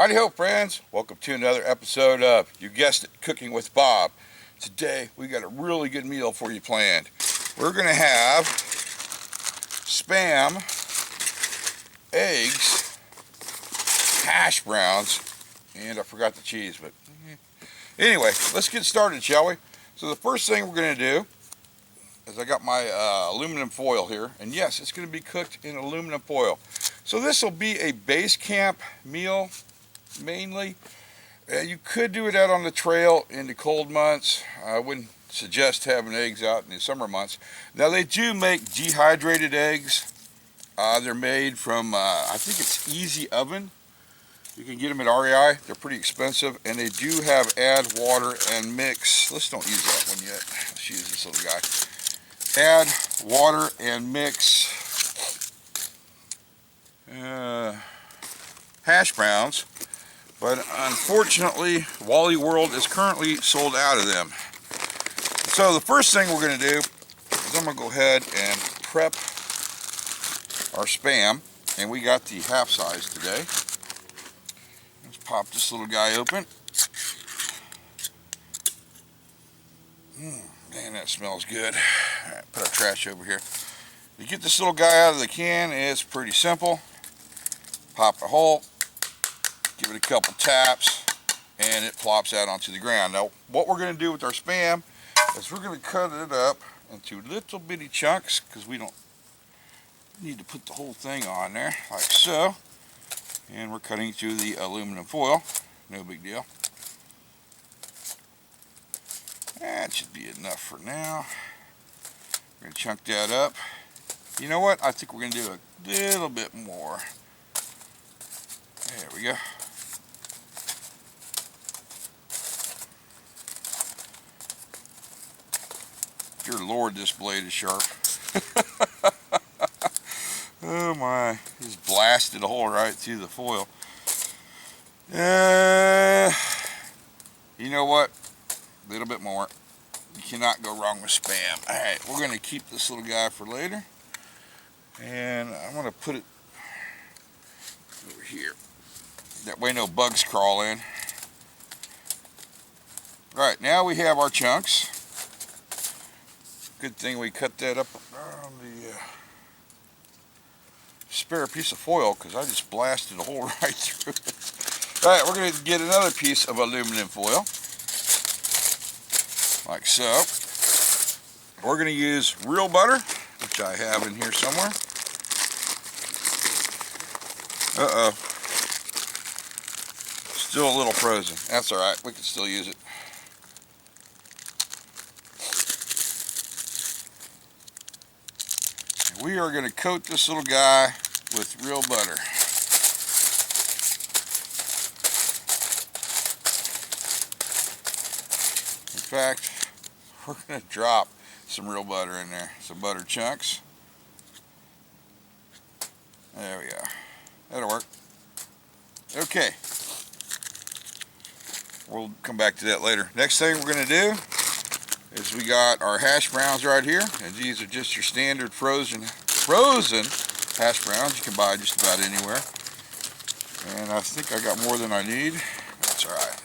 Howdy ho, friends. Welcome to another episode of, you guessed it, Cooking with Bob. Today, we got a really good meal for you planned. We're going to have Spam, eggs, hash browns, and I forgot the cheese, but anyway, let's get started, shall we? So the first thing we're going to do is I got my aluminum foil here, and yes, it's going to be cooked in aluminum foil. So this will be a base camp meal, mainly. You could do it out on the trail in the cold months. I wouldn't suggest having eggs out in the summer months. Now they do make dehydrated eggs. They're made from, I think it's Easy Oven. You can get them at REI. They're pretty expensive, and they do have add water and mix. Let's don't use that one yet. Let's use this little guy. Add water and mix hash browns, but unfortunately Wally World is currently sold out of them. So the first thing we're going to do is I'm going to go ahead and prep our Spam, and we got the half size today. Let's pop this little guy open. Man, that smells good. All right, put our trash over here. To get this little guy out of the can is pretty simple. Pop a hole, give it a couple taps, and it plops out onto the ground. Now, what we're going to do with our Spam is we're going to cut it up into little bitty chunks, because we don't need to put the whole thing on there, like so. And we're cutting through the aluminum foil. No big deal. That should be enough for now. We're going to chunk that up. You know what? I think we're going to do a little bit more. There we go. Dear Lord, this blade is sharp. Oh my, just blasted a hole right through the foil. You know what? A little bit more. You cannot go wrong with Spam. Alright, we're going to keep this little guy for later. And I'm going to put it over here. That way no bugs crawl in. Alright, now we have our chunks. Good thing we cut that up on the spare piece of foil, because I just blasted a hole right through it. Alright, we're going to get another piece of aluminum foil. Like so. We're going to use real butter, which I have in here somewhere. Uh-oh. Still a little frozen. That's alright, we can still use it. We are going to coat this little guy with real butter. In fact, we're going to drop some real butter in there, some butter chunks. There we go. That'll work. Okay. We'll come back to that later. Next thing we're going to do is we got our hash browns right here, and these are just your standard frozen hash browns you can buy just about anywhere. And I think I got more than I need. That's all right.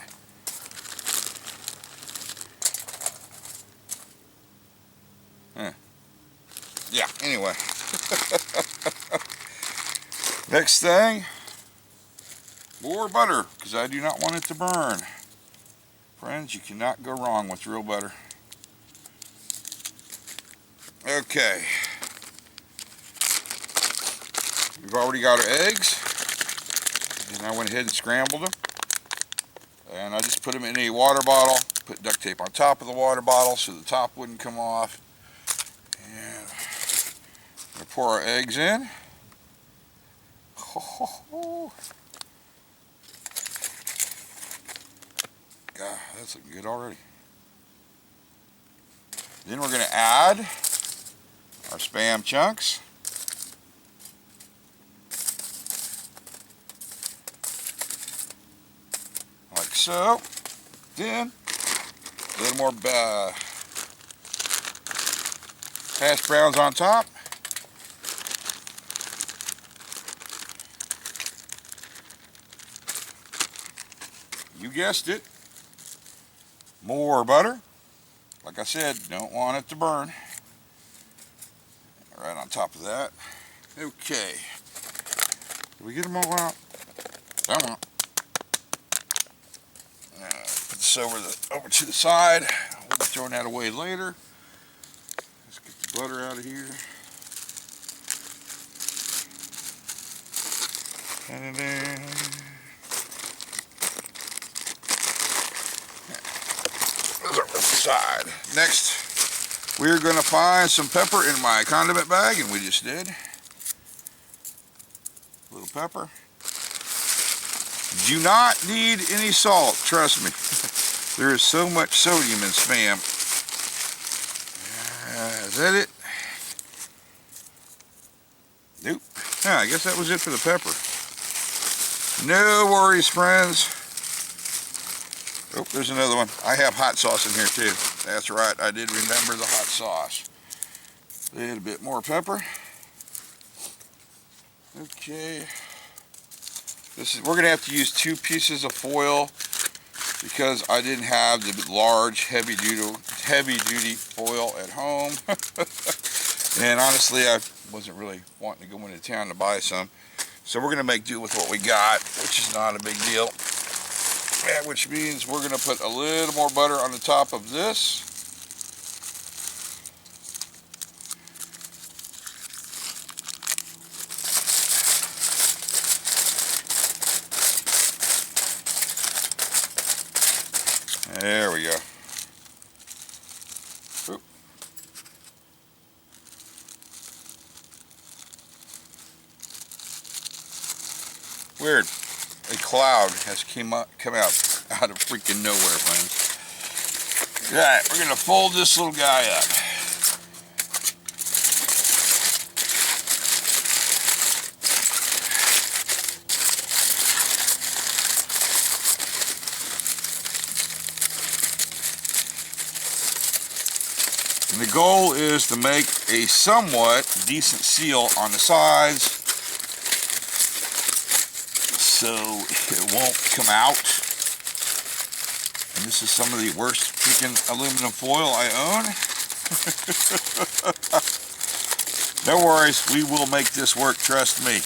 Yeah, anyway. Next thing, more butter, because I do not want it to burn. Friends, you cannot go wrong with real butter. Okay. We've already got our eggs, and I went ahead and scrambled them. And I just put them in a water bottle, put duct tape on top of the water bottle so the top wouldn't come off. And I'm going to pour our eggs in. God, that's looking good already. Then we're going to add our Spam chunks. Like so. Then a little more hash browns on top. You guessed it. More butter. Like I said, don't want it to burn. Right on top of that. Okay. Did we get them all out? Come on. Put this over to the side. We'll be throwing that away later. Let's get the butter out of here. And then those are on the side. Next, we're going to find some pepper in my condiment bag, and we just did. A little pepper. Do not need any salt, trust me. There is so much sodium in Spam. Is that it? Nope. Yeah, I guess that was it for the pepper. No worries, friends. Oh, there's another one. I have hot sauce in here too. That's right, I did remember the hot sauce. A little bit more pepper. Okay. We're gonna have to use 2 pieces of foil because I didn't have the large heavy duty foil at home. And honestly, I wasn't really wanting to go into town to buy some. So we're gonna make do with what we got, which is not a big deal. And which means we're gonna put a little more butter on the top of this. There we go. Oop. Weird. A cloud has come out of freaking nowhere, friends. Alright, we're gonna fold this little guy up. And the goal is to make a somewhat decent seal on the sides so it won't come out. And this is some of the worst freaking aluminum foil I own. No worries, we will make this work, trust me.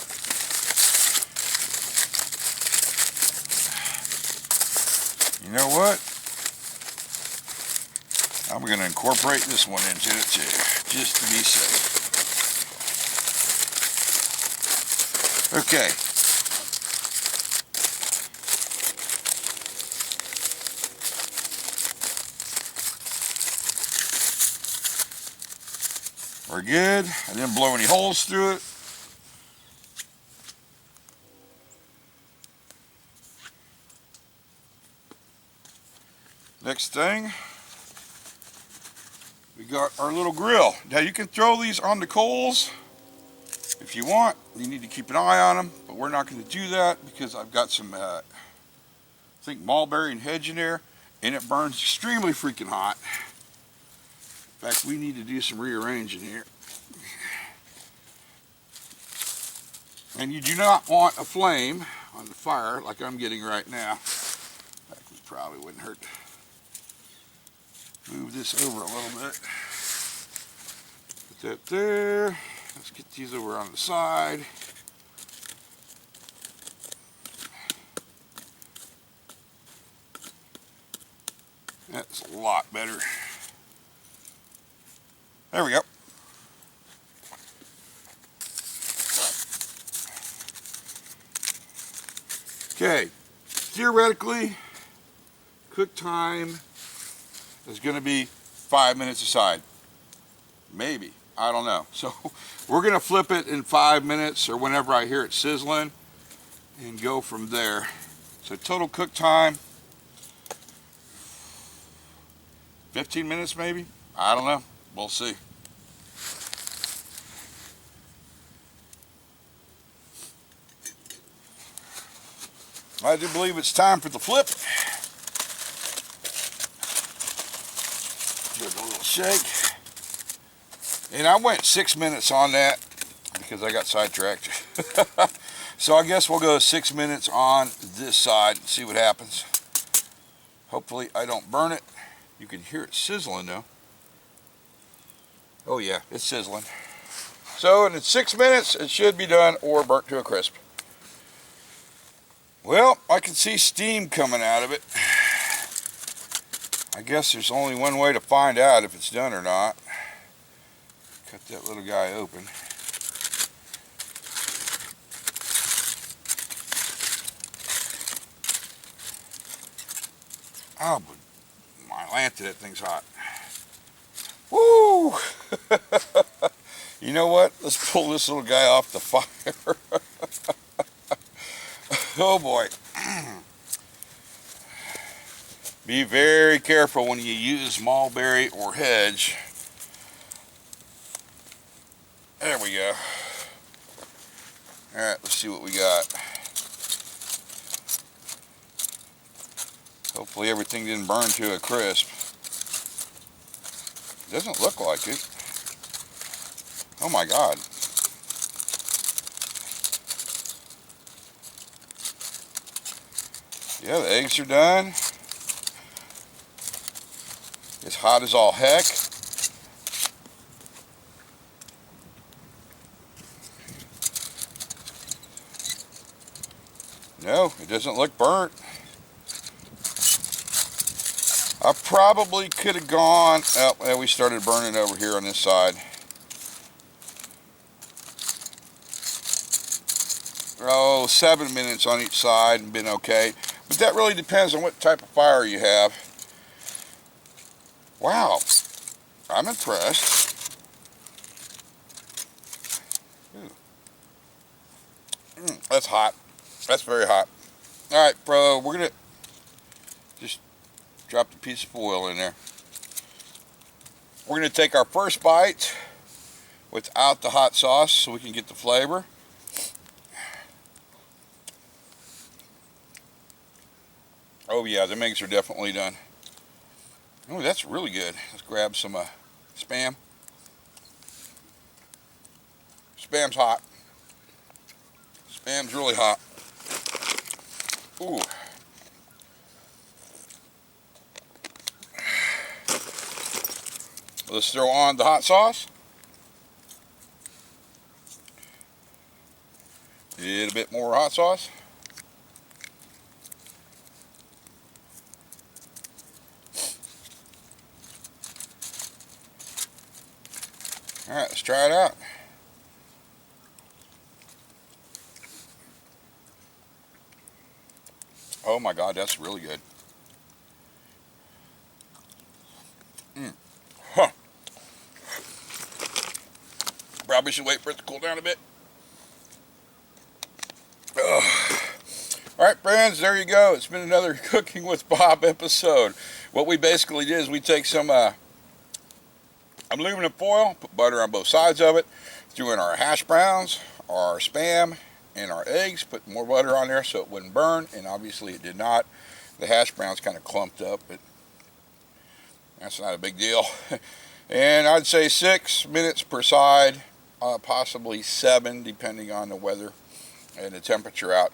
You know what? I'm going to incorporate this one into it too, just to be safe. Okay. We're good. I didn't blow any holes through it. Next thing, we got our little grill. Now you can throw these on the coals if you want. You need to keep an eye on them, but we're not going to do that because I've got some, I think, mulberry and hedge in there, and it burns extremely freaking hot. In fact, we need to do some rearranging here. And you do not want a flame on the fire like I'm getting right now. That probably wouldn't hurt. Move this over a little bit. Put that there. Let's get these over on the side. That's a lot better. There we go. Okay, theoretically, cook time is going to be 5 minutes aside. Maybe, I don't know. So we're going to flip it in 5 minutes or whenever I hear it sizzling and go from there. So total cook time, 15 minutes maybe? I don't know. We'll see. I do believe it's time for the flip. Give it a little shake. And I went 6 minutes on that because I got sidetracked. So I guess we'll go 6 minutes on this side and see what happens. Hopefully I don't burn it. You can hear it sizzling though. Oh yeah, it's sizzling. So in 6 minutes it should be done or burnt to a crisp. Well, I can see steam coming out of it. I guess there's only one way to find out if it's done or not. Cut that little guy open. Oh, but my lantern, that thing's hot. Woo! You know what? Let's pull this little guy off the fire. Oh boy. Be very careful when you use mulberry or hedge. There we go. Alright, let's see what we got. Hopefully everything didn't burn to a crisp. Doesn't look like it. Oh my God. Yeah, the eggs are done. It's hot as all heck. No, it doesn't look burnt. I probably could have gone, oh, well, we started burning over here on this side. Oh, 7 minutes on each side and been okay. But that really depends on what type of fire you have. Wow, I'm impressed. That's hot. That's very hot. All right, bro, we're gonna just drop the piece of foil in there. We're gonna take our first bite without the hot sauce so we can get the flavor. Oh yeah, the eggs are definitely done. Oh, that's really good. Let's grab some Spam. Spam's hot. Spam's really hot. Ooh. Let's throw on the hot sauce. A little bit more hot sauce. All right, let's try it out. Oh my God, that's really good. Huh. Probably should wait for it to cool down a bit. Ugh. All right, friends, there you go. It's been another Cooking with Bob episode. What we basically did is we take some aluminum foil, put butter on both sides of it, threw in our hash browns, our Spam, and our eggs, put more butter on there so it wouldn't burn, and obviously it did not. The hash browns kind of clumped up, but that's not a big deal. And I'd say 6 minutes per side, possibly 7 depending on the weather and the temperature out.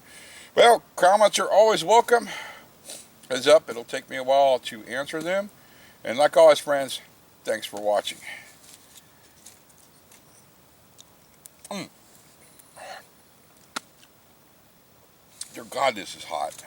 Well, comments are always welcome. Heads up, it'll take me a while to answer them. And like always, friends, thanks for watching. Dear God, this is hot.